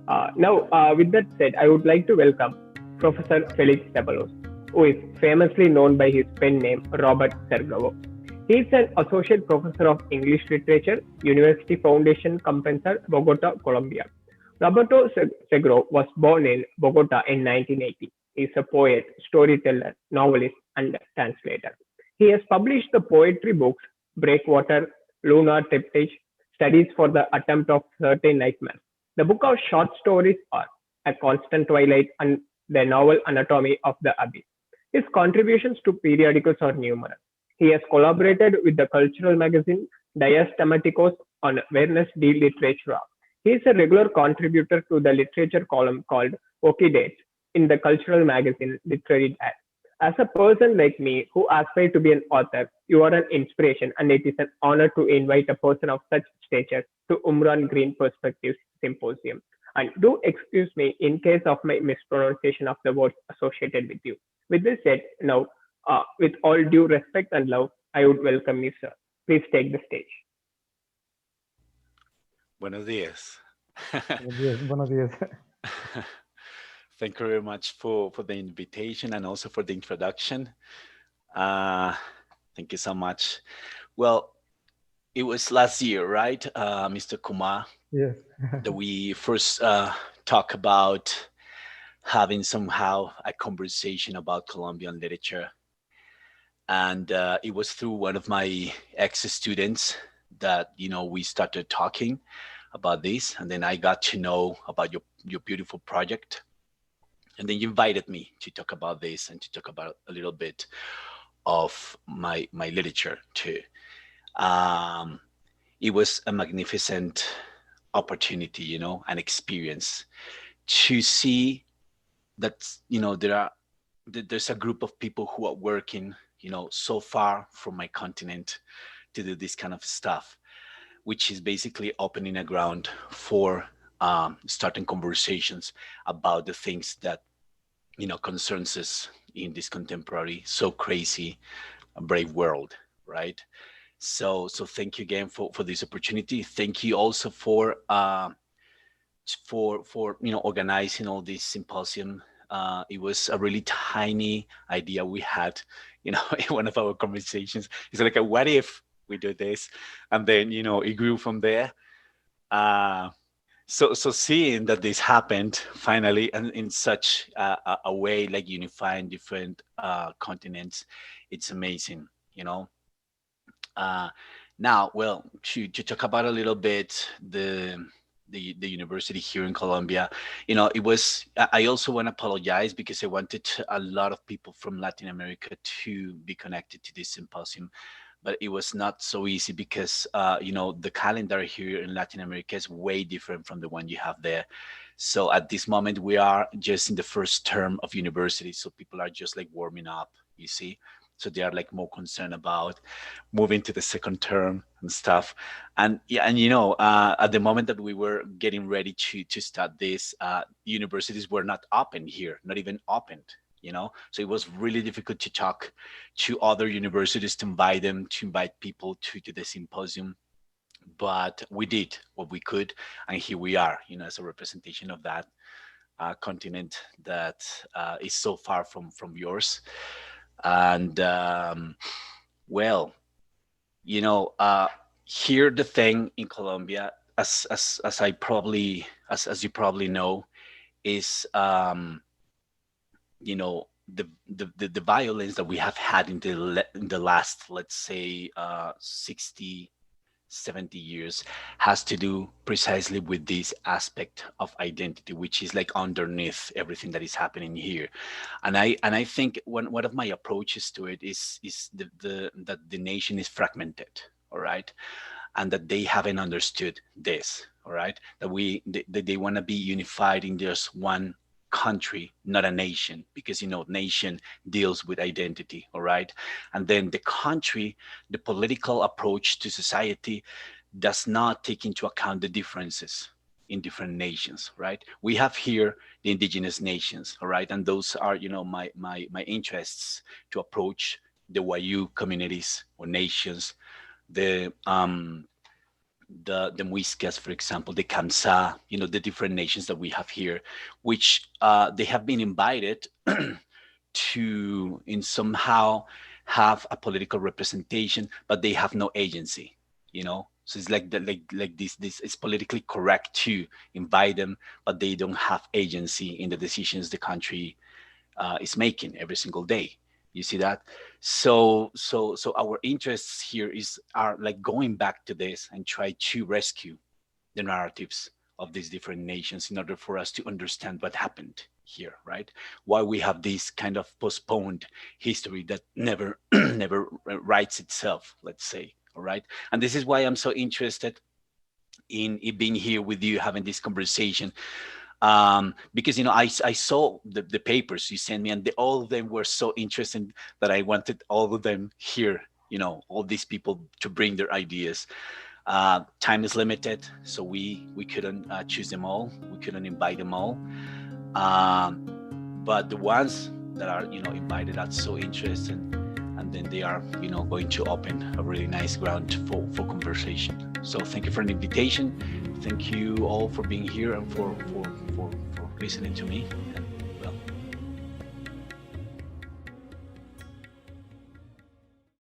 With that said, I would like to welcome Professor Felix Ceballos, who is famously known by his pen name Robert Sergavo. He is an associate professor of English literature, University Foundation Compensar, Bogota, Colombia. Roberto Segro was born in Bogota in 1980. He is a poet, storyteller, novelist, and translator. He has published the poetry books Breakwater, Lunar Triptych, Studies for the Attempt of Certain Nightmares. The book of short stories are A Constant Twilight and the novel Anatomy of the Abyss. His contributions to periodicals are numerous. He has collaborated with the cultural magazine Dias Tematicos on Awareness de Literatura. He is a regular contributor to the literature column called Okie Dates in the cultural magazine Literary Ad. As a person like me who aspires to be an author, you are an inspiration, and it is an honor to invite a person of such stature to Umran Green Perspectives Symposium. And do excuse me in case of my mispronunciation of the words associated with you. With this said, now, with all due respect and love, I would welcome you, sir. Please take the stage. Buenos días. Buenos días, buenos días. Thank you very much for the invitation and also for the introduction. Uh, Thank you so much. Well, it was last year, right, Mr. Kumar, Yes. that we first talked about having somehow a conversation about Colombian literature. And it was through one of my ex-students that, we started talking about this. And then I got to know about your beautiful project. And then you invited me to talk about this and to talk about a little bit of my literature too. Um, it was a magnificent opportunity, an experience to see that, there's a group of people who are working, so far from my continent to do this kind of stuff, which is basically opening a ground for starting conversations about the things that concerns us in this contemporary, so crazy, brave world, right? So thank you again for this opportunity. Thank you also for organizing all this symposium. It was a really tiny idea we had, in one of our conversations. It's like, what if we do this? And then it grew from there. Uh, so seeing that this happened finally, and in such a way, like unifying different continents, it's amazing, uh, now, well, to talk about a little bit the university here in Colombia, it was. I also want to apologize because I wanted a lot of people from Latin America to be connected to this symposium, but it was not so easy because the calendar here in Latin America is way different from the one you have there. So at this moment we are just in the first term of university, so people are just like warming up, you see. So they are like more concerned about moving to the second term and stuff. And yeah, and at the moment that we were getting ready to start this, universities were not open here, not even opened. So it was really difficult to talk to other universities, to invite people to the symposium. But we did what we could, and here we are, as a representation of that continent that is so far from yours. And well, here the thing in Colombia, as I probably as you probably know, is the violence that we have had in the last, let's say, 60, 70 years has to do precisely with this aspect of identity, which is like underneath everything that is happening here. And I think one of my approaches to it is that the nation is fragmented, all right, and that they haven't understood this, all right, that they want to be unified in just one country, not a nation, because nation deals with identity, all right. And then the country, the political approach to society, does not take into account the differences in different nations, right? We have here the indigenous nations, all right, and those are my interests, to approach the Wayu communities or nations, the the Muiscas, for example, the Kamsa, the different nations that we have here, which they have been invited to in somehow have a political representation, but they have no agency, So it's like this it's politically correct to invite them, but they don't have agency in the decisions the country is making every single day. You see that? So our interests here are like going back to this and try to rescue the narratives of these different nations in order for us to understand what happened here, right? Why we have this kind of postponed history that never never writes itself, let's say. All right. And this is why I'm so interested in being here with you, having this conversation, because I saw the papers you sent me, and all of them were so interesting that I wanted all of them here, all these people to bring their ideas. Time is limited, so we couldn't choose them all, we couldn't invite them all, but the ones that are invited are so interesting, and then they are going to open a really nice ground for conversation. So thank you for an invitation. Thank you all for being here and for listening to me.